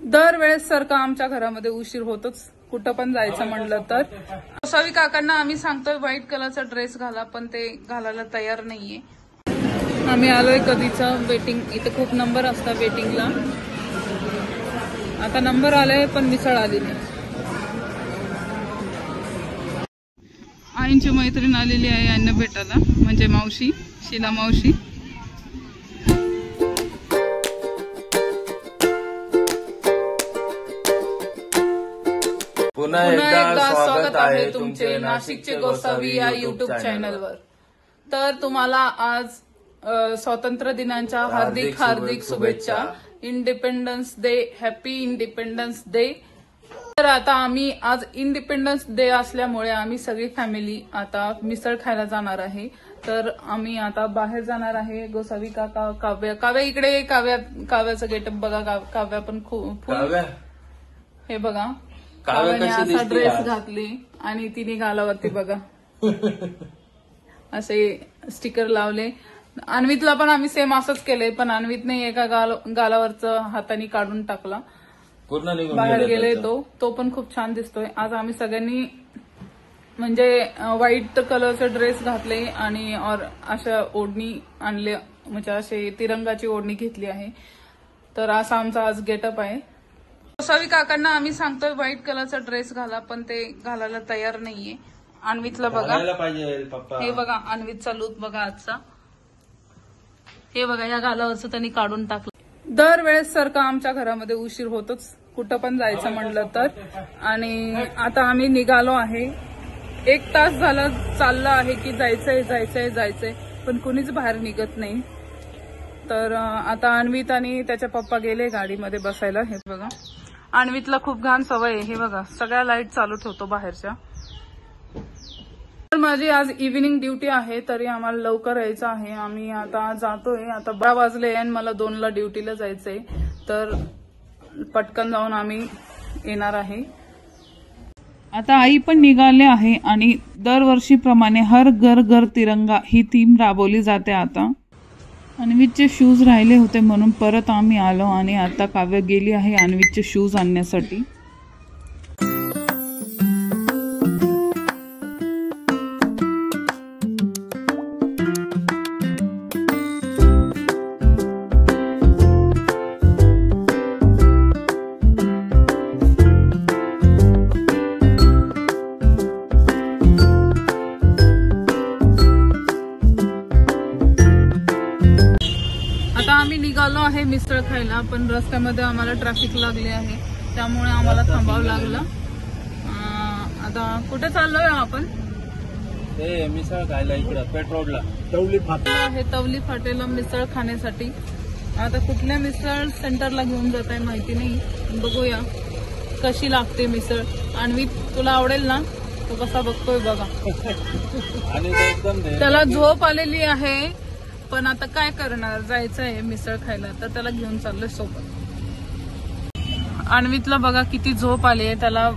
दरवेळेस सारखं आमच्या घरामध्ये उशीर होतोच, कुठं पण जायचं म्हणलं तर. गोसावी काकांना आम्ही सांगतोय व्हाईट कलरचा ड्रेस घाला, पण ते घालायला तयार नाहीये. आम्ही आलोय कधीचं वेटिंग, इथे खूप नंबर असतात वेटिंगला. आता नंबर आलाय पण मिसळ आली नाही. आईंची मैत्रीण आलेली आहे यांना भेटायला, म्हणजे मावशी, शीला मावशी. पुन्हा एकदा स्वागत आहे तुमचे नाशिकचे गोसावी या युट्यूब चॅनलवर. तर तुम्हाला आज स्वातंत्र्य दिनाच्या हार्दिक हार्दिक शुभेच्छा. Independence day, happy independence day. तर आता आम्ही आज इंडिपेंडन्स डे असल्यामुळे आम्ही सगळी फॅमिली आता मिसळ खायला जाणार आहे. तर आम्ही आता बाहेर जाणार आहे. गोसावी काका, काव्या इकडे, काव्याचं गेटअप बघा. काव्या पण खूप, हे बघा, काव्याने असा ड्रेस घातली आणि तिने गालावरती बघा असे स्टिकर लावले. अन्वितला पण आम्ही सेम असंच केलंय, पण अन्वितने एका गालावरचं हाताने काढून टाकला, बाहेर गेले. तो पण खूप छान दिसतोय. आज आम्ही सगळ्यांनी म्हणजे व्हाईट कलरचे ड्रेस घातले आणि अशा ओढणी आणले, म्हणजे असे तिरंगाची ओढणी घेतली आहे. तर असा आमचा आज गेटअप आहे. गोसावी काकांना आम्ही सांगतोय व्हाईट कलरचा ड्रेस घाला, पण ते घालायला तयार नाहीये. अन्वितला बघा, हे बघा अन्वितचा लूक बघा आजचा. हे बघा, या गालावरचं त्यांनी काढून टाकलं. दरवेळेस सारखं आमच्या घरामध्ये उशीर होतोच, कुठं पण जायचं म्हणलं तर. आणि आता आम्ही निघालो आहे. 1 तास झाला चाललं आहे की जायचंय, पण कुणीच बाहेर निघत नाही. तर आता अन्वित आणि त्याच्या पप्पा गेले गाडीमध्ये बसायला. हे बघा, अन्वितला खूप घाण सवय आहे. हे बघा, सगळ्या लाईट चालू ठेवतो बाहेरच्या. तर माझी आज इव्हिनिंग ड्युटी आहे, तरी आम्हाला लवकर यायचं आहे. आम्ही आता जातोय. आता 12 वाजले आणि मला 2ला ड्युटीला जायचंय. तर पटकन जाऊन आम्ही येणार आहे. आता आई पण निघाले आहे आणि दरवर्षीप्रमाणे हर घर घर तिरंगा ही थीम राबवली जाते. आता अन्वितचे शूज राहिले होते म्हणून परत आम्ही आलो आणि आता काव्य गेली आहे अन्वितचे शूज आणण्यासाठी. आम्ही निघालो आहे मिसळ खायला, पण रस्त्यामध्ये आम्हाला ट्रॅफिक लागले आहे, त्यामुळे आम्हाला थांबावं लागलं. आता कुठे चाललोय आपण? मिसळ खायला इकडं पेट्रोलला तवली फाटेला मिसळ खाण्यासाठी. आता कुठल्या मिसळ सेंटरला घेऊन जात आहे माहिती नाही, बघूया कशी लागते मिसळ. आणि तुला आवडेल ना? तो कसा बघतोय बघा. त्याला झोप आलेली आहे, पण आता काय करणार, जायचं आहे मिसळ खायला, तर त्याला घेऊन चाललोय सोबत. अन्वितला बघा किती झोप आली आहे त्याला.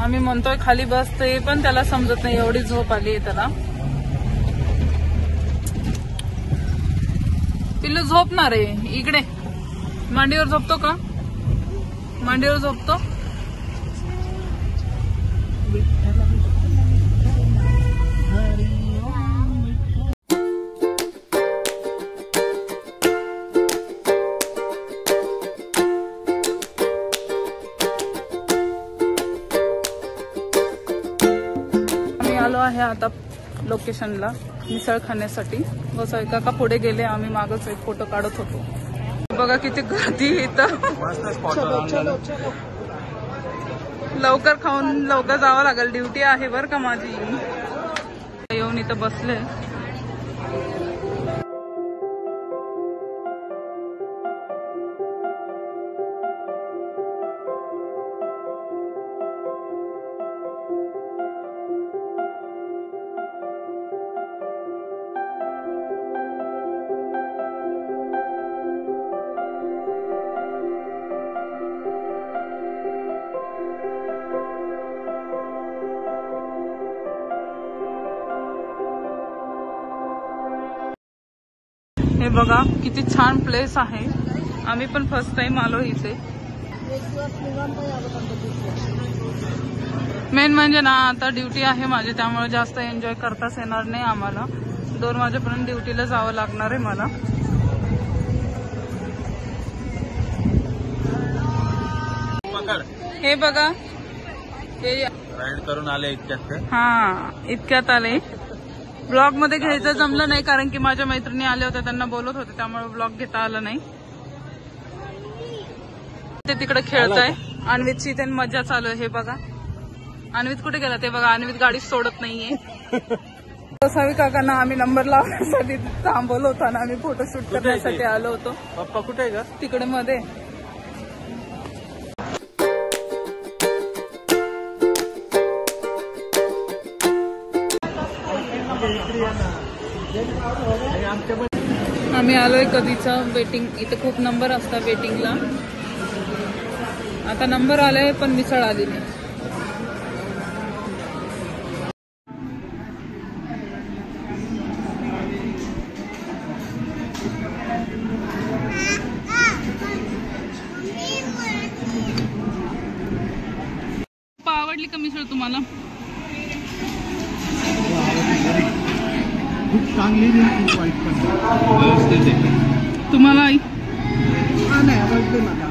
आम्ही म्हणतोय खाली बसते, पण त्याला समजत नाही एवढी झोप आली आहे त्याला. पिल्लू झोपणार आहे इकडे, मांडीवर झोपतो का? मांडीवर झोपतो. आलो आहे आता लोकेशनला मिसळ खाण्यासाठी. गोसावी काका पुढे गेले, आम्ही मागच एक फोटो काढत होतो. बघा किती गर्दी इथं. लवकर खाऊन लवकर जावं लागेल, ड्युटी आहे बरं का माझी. येऊन इथं बसले. हे बघा किती छान प्लेस आहे. आम्ही पण फर्स्ट टाइम आलो इथे. मेन म्हणजे ना आता ड्युटी आहे माझी, त्यामुळे जास्त एन्जॉय करताच येणार नाही आम्हाला. 2 वाजेपर्यंत ड्युटीला जावं लागणार आहे मला. हे बघा, हे राईड करून आले इतक्यात. हा इतक्यात आले. ब्लॉग मध्ये घ्यायचं जमलं नाही कारण की माझ्या मैत्रिणी आल्या होत्या, त्यांना बोलत होते, त्यामुळे ब्लॉग घेता आला नाही. ते तिकडे खेळताय. अन्वितची इथे मजा चालू आहे. हे बघा अन्वित कुठे गेला ते बघा. अन्वित गाडी सोडत नाहीये. गोसावी काकांना आम्ही नंबर लावण्यासाठी थांबवलं होतं ना, आम्ही फोटोशूट करण्यासाठी आलो होतो. पप्पा कुठे आहे का? तिकडे मध्ये. आम्ही आलोय कधीचा वेटिंग. इथे खूप नंबर असतात वेटिंगला. आता नंबर आलाय पण मिसळ आली नाही. आवडली का मिसळ तुम्हाला? खूप चांगली खूप वाईट पण व्यवस्थित आहे. तुम्हाला आई? नाही आवडते मला.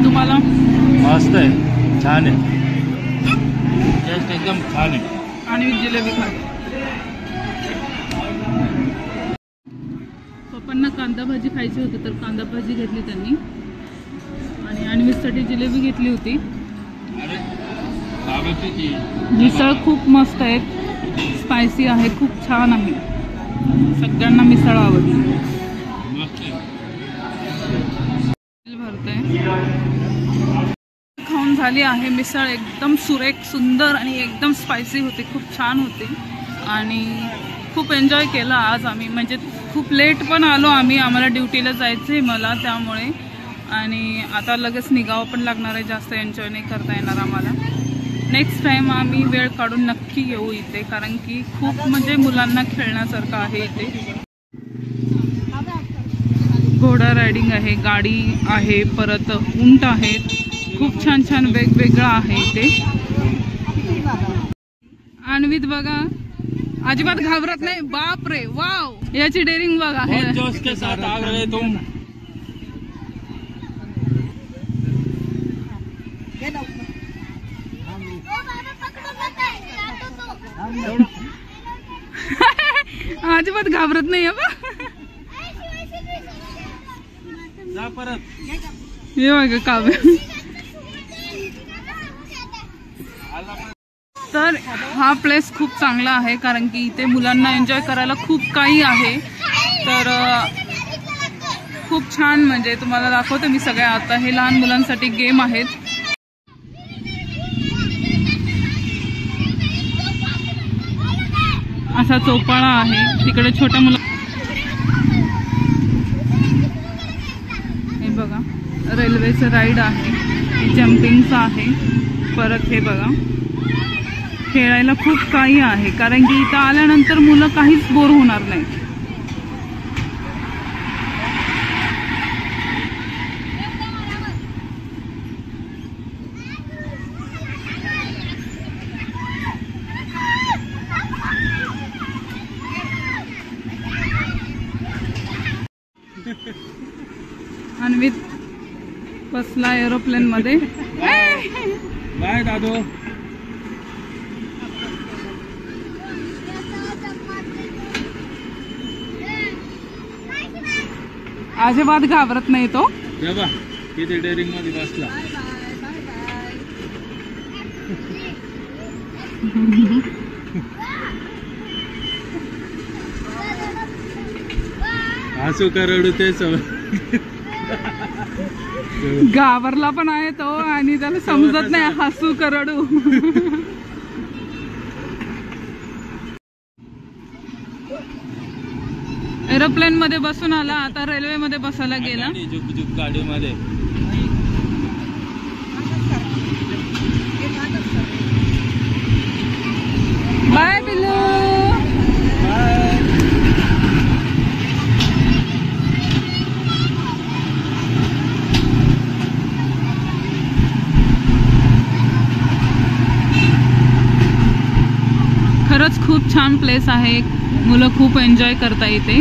तुम्हाला? मस्त आहे, छान आहे, टेस्ट एकदम छान आहे. आणि जिलेबी खा. पप्पांना कांदा भाजी खायची होती तर कांदा भाजी घेतली त्यांनी, आणि अन्वीसाठी जिलेबी घेतली होती. मिसळ खूप मस्त आहे, स्पायसी आहे, खूप छान आहे. सगळ्यांना मिसळ आवडली. भरतंय. खाऊन झाली आहे मिसळ. एकदम सुरेख, सुंदर आणि एकदम स्पायसी होती. खूप छान होती आणि खूप एन्जॉय केला आज आम्ही. म्हणजे खूप लेट पण आलो आम्ही. आम्हाला ड्युटीला जायचं आहे मला, त्यामुळे. आणि आता लगेच निघावं पण लागणार आहे. जास्त एन्जॉय नाही करता येणार आम्हाला. नेक्स्ट टाइम आम्ही वेळ काढून नक्की येऊ इथे, कारण की खूप म्हणजे मुलांना खेळण्यासारखं आहे इथे. घोडा रायडिंग आहे, गाडी आहे, परत उंट आहेत. खूप छान छान वेगवेगळं आहे इथे. अन्वित बघा अजिबात घाबरत नाही. बाप रे, वाव, याची डेअरिंग बघा. जोश के साथ आ रहे तुम. अजिबात घाबरत नाही बा. जा परत. हे बघा काव्य. तर हा प्लेस खूप चांगला आहे, कारण की इथे मुलांना एन्जॉय करायला खूप काही आहे. तर खूप छान, म्हणजे तुम्हाला दाखवते मी सगळ्या. आता हे लहान मुलांसाठी गेम आहेत. असा चौपाळा आहे. तिकडे छोट्या मुला, हे बघा रेल्वेचं राईड आहे, जम्पिंगचं आहे. परत हे बघा खेळायला खूप काही आहे, कारण की इथं आल्यानंतर मुलं काहीच बोर होणार नाही. अन्वित बसला एरोप्लेन मध्ये. बाय दादू. अजिबात घाबरत नाही तो. बा किती डेअरिंग मध्ये बसला. हसू करडू ते घाबरला पण आहे तो, आणि त्याला समजत नाही हसू करडू. एरोप्लेन मध्ये बसून आला, आता रेल्वे मध्ये बसायला गेला. जुक जुक गाडी मध्ये. बाय पिल्लू. खरंच खूप छान प्लेस आहे, मुलं खूप एन्जॉय करता इथे.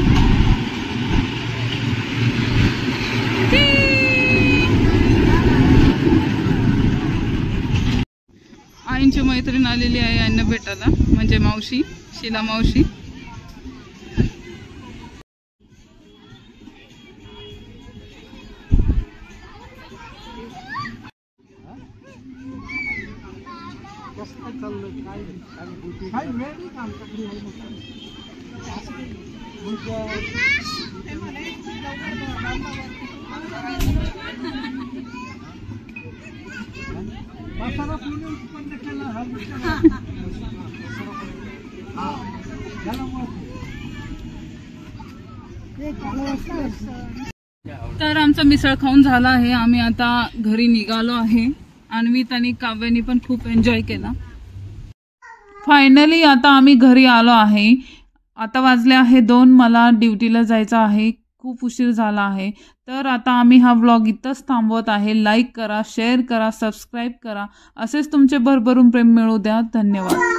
आईंची मैत्रीण आलेली आहे यांना भेटायला, म्हणजे मावशी, शीला मावशी. तर आमचा मिसळ खाऊन झाला आहे, आम्ही आता घरी निघालो आहे. अन्वित आणि काव्यानी पण खूप एन्जॉय केला. फायनली आता आम्ही घरी आलो आहे. आता वाजले आहे 2, मला ड्युटीला जायचं आहे, खूप उशीर झाला आहे. तर आता आम्ही हा व्लॉग इथंच थांबवत आहे. लाईक करा, शेअर करा, सबस्क्राईब करा. असेच तुमचे भरभरून प्रेम मिळू द्या. धन्यवाद.